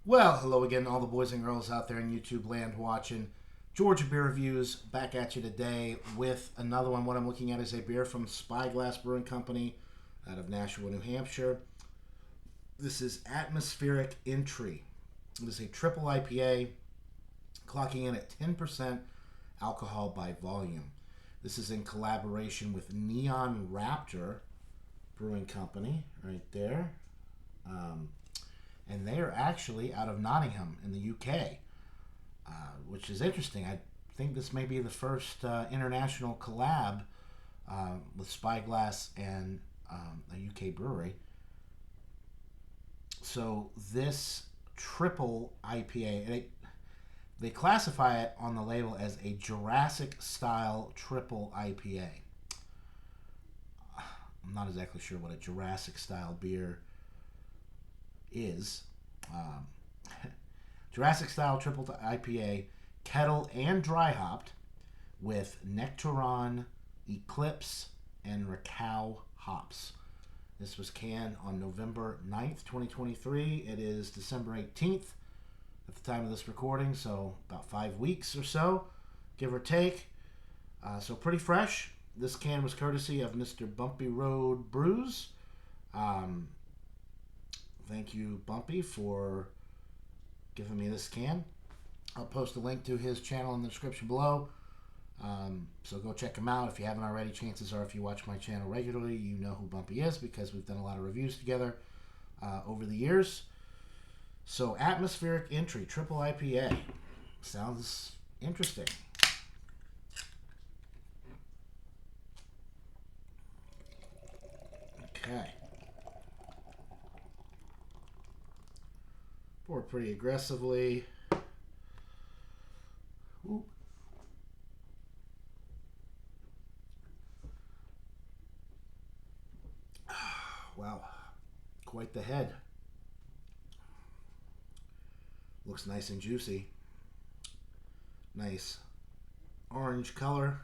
Well, hello again, all the boys and girls out there in YouTube land watching. Georgia Beer Reviews back at you today with another one. What I'm looking at is a beer from Spyglass Brewing Company out of Nashua, New Hampshire. This is Atmospheric Entry. It is a triple IPA, clocking in at 10% alcohol by volume. This is in collaboration with Neon Raptor Brewing Company, right there. And they are actually out of Nottingham in the UK, which is interesting. I think this may be the first international collab with Spyglass and a UK brewery. So this triple IPA, they classify it on the label as a Jurassic-style triple IPA. I'm not exactly sure what a Jurassic-style beer is. Jurassic style triple IPA, kettle and dry hopped with Nectaron, Eclipse, and Ricau hops. This was canned on November 9th, 2023. It is December 18th at the time of this recording, so about 5 weeks or so, give or take. So pretty fresh. This can was courtesy of Mr. Bumpy Road Brews. Thank you, Bumpy, for giving me this can. I'll post a link to his channel in the description below. So go check him out if you haven't already. Chances are if you watch my channel regularly, you know who Bumpy is because we've done a lot of reviews together over the years. So Atmospheric Entry, Triple IPA. Sounds interesting. Okay. Pour pretty aggressively. Ooh. Wow, quite the head. Looks nice and juicy. Nice orange color.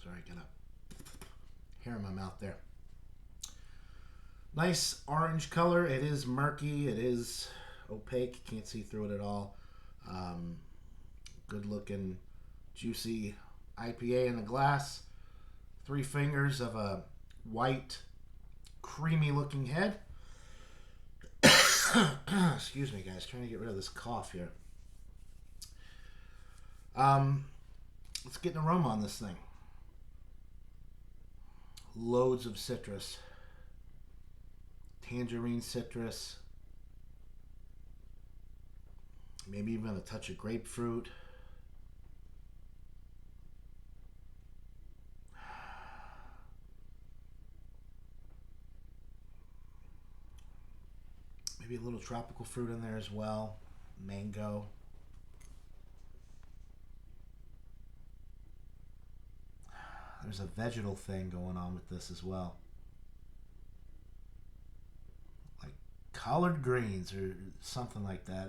Sorry, got a hair in my mouth there. Nice orange color. It is murky. It is opaque. Can't see through it at all. Good looking, juicy IPA in the glass. 3 fingers of a white, creamy looking head. Excuse me, guys. Trying to get rid of this cough here. Let's get an aroma on this thing. Loads of citrus. Tangerine citrus, maybe even a touch of grapefruit. Maybe a little tropical fruit in there as well. Mango. There's a vegetal thing going on with this as well. Collard greens or something like that.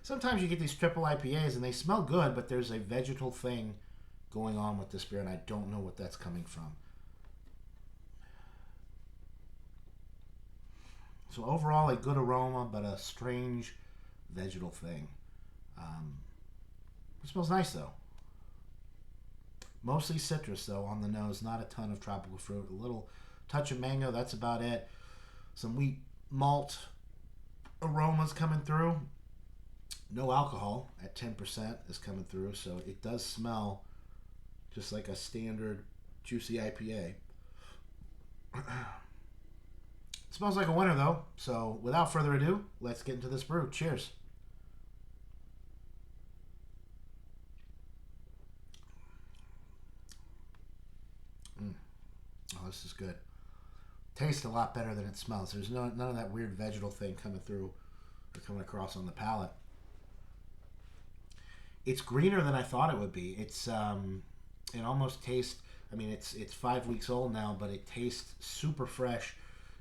Sometimes you get these triple IPAs and they smell good, but there's a vegetal thing going on with this beer and I don't know what that's coming from. So overall a good aroma, but a strange vegetal thing. It smells nice though. Mostly citrus though on the nose, not a ton of tropical fruit. A little touch of mango, that's about it. Some wheat malt aromas coming through. No alcohol at 10% is coming through, so it does smell just like a standard juicy IPA. It smells like a winner though, so without further ado, let's get into this brew. Cheers. Oh, this is good. Tastes a lot better than it smells. There's none of that weird vegetal thing coming through or coming across on the palate. It's greener than I thought it would be. It almost tastes. I mean, it's 5 weeks old now, but it tastes super fresh.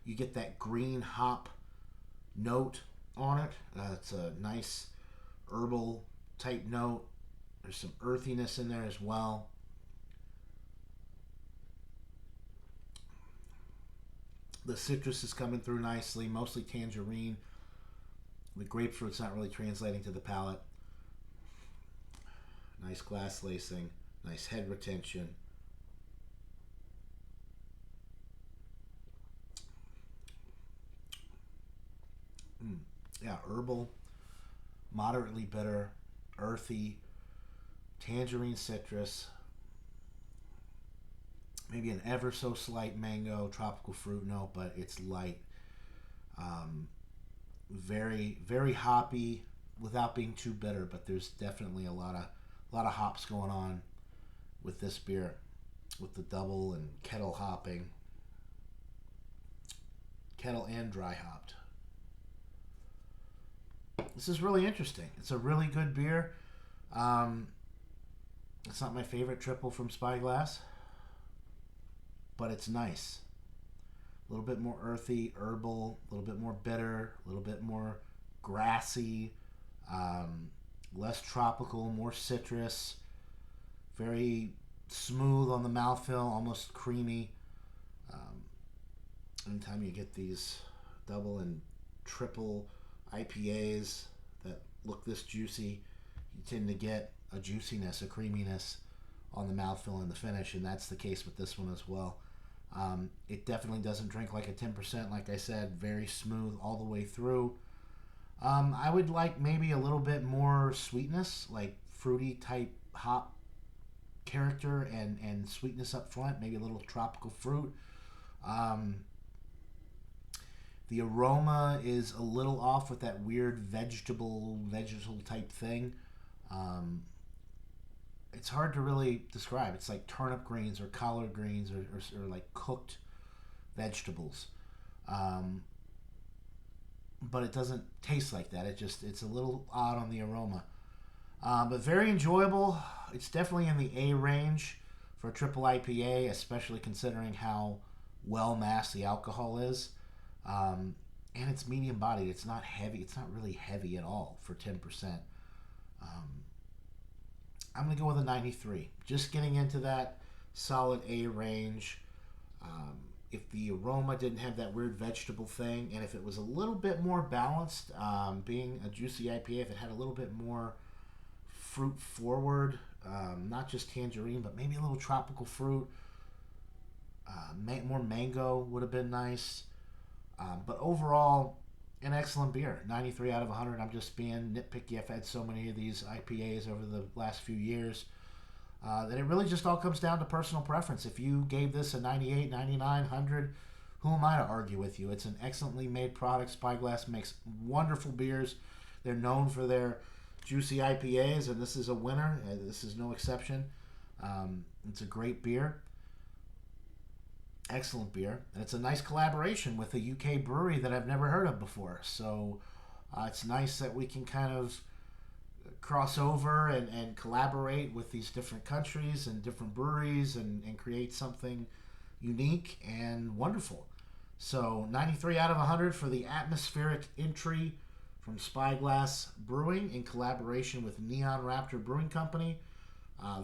You get that green hop note on it. It's a nice herbal type note. There's some earthiness in there as well. The citrus is coming through nicely, mostly tangerine. The grapefruit's not really translating to the palate. Nice glass lacing, nice head retention. Yeah, herbal, moderately bitter, earthy, tangerine citrus, maybe an ever so slight mango, tropical fruit note, but it's light. Very, very hoppy without being too bitter, but there's definitely a lot of hops going on with this beer, with the double and kettle hopping, kettle and dry hopped. This is really interesting. It's a really good beer. Um, it's not my favorite triple from Spyglass, but it's nice. A little bit more earthy, herbal, a little bit more bitter, a little bit more grassy, less tropical, more citrus, very smooth on the mouthfeel, almost creamy. Anytime you get these double and triple IPAs that look this juicy, you tend to get a juiciness, a creaminess on the mouthfeel and the finish, and that's the case with this one as well. It definitely doesn't drink like a 10%, like I said, very smooth all the way through. I would like maybe a little bit more sweetness, like fruity type hop character and sweetness up front, maybe a little tropical fruit. The aroma is a little off with that weird vegetable type thing. It's hard to really describe. It's like turnip greens or collard greens or like cooked vegetables. But it doesn't taste like that. It's a little odd on the aroma. But very enjoyable. It's definitely in the A range for a triple IPA, especially considering how well masked the alcohol is. And it's medium bodied. It's not heavy. It's not really heavy at all for 10%. I'm going to go with a 93. Just getting into that solid A range. If the aroma didn't have that weird vegetable thing, and if it was a little bit more balanced, being a juicy IPA, if it had a little bit more fruit forward, not just tangerine, but maybe a little tropical fruit, more mango would have been nice. But overall, an excellent beer. 93 out of 100. I'm just being nitpicky. I've had so many of these IPAs over the last few years that it really just all comes down to personal preference. If you gave this a 98, 99, 100, who am I to argue with you? It's an excellently made product. Spyglass makes wonderful beers. They're known for their juicy IPAs, and this is a winner. This is no exception. It's a great beer. Excellent beer. And it's a nice collaboration with a UK brewery that I've never heard of before. So it's nice that we can kind of cross over and collaborate with these different countries and different breweries and create something unique and wonderful. So 93 out of 100 for the atmospheric entry from Spyglass Brewing in collaboration with Neon Raptor Brewing Company.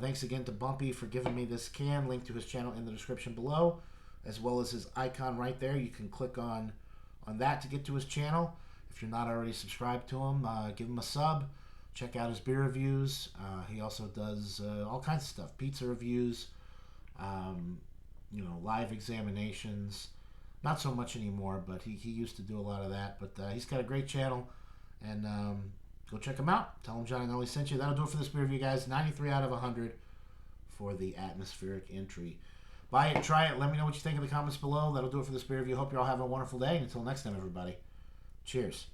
Thanks again to Bumpy for giving me this can. Link to his channel in the description below, as well as his icon right there. You can click on that to get to his channel. If you're not already subscribed to him, give him a sub. Check out his beer reviews. He also does all kinds of stuff. Pizza reviews, live examinations. Not so much anymore, but he used to do a lot of that. But he's got a great channel. And go check him out. Tell him Johnny Nelly sent you. That'll do it for this beer review, guys. 93 out of 100 for the atmospheric entry. Buy it, try it. Let me know what you think in the comments below. That'll do it for this beer review. Hope you all have a wonderful day. And until next time, everybody. Cheers.